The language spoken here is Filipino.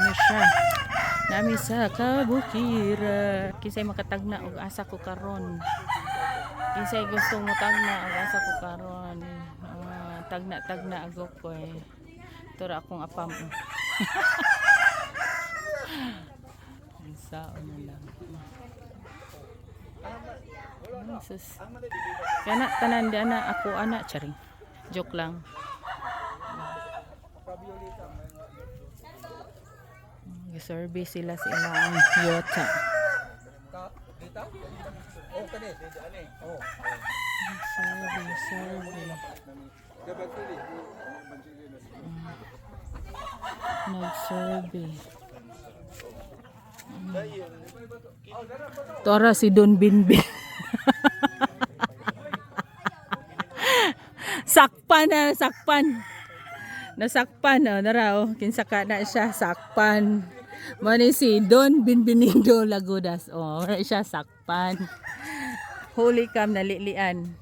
na siya. Nami sa kabukira. Kinsay makatagna og asa ko karon. Kinsay gustong mo tagna og asa ko karon. Tagna ako ko eh. Tura akong apam. Sao na lang. Jesus. Kana tanan di ana ako ana charing. Joke lang. Survey sila sa ilang yota. Survey. Nag-survey. Tora si Don Binbin. Sakpan. Nasakpan naraw kinsaka na siya sakpan. Mani si Don Binbinindo Lagudas. Wala siya sakpan. Holy cam na lilian.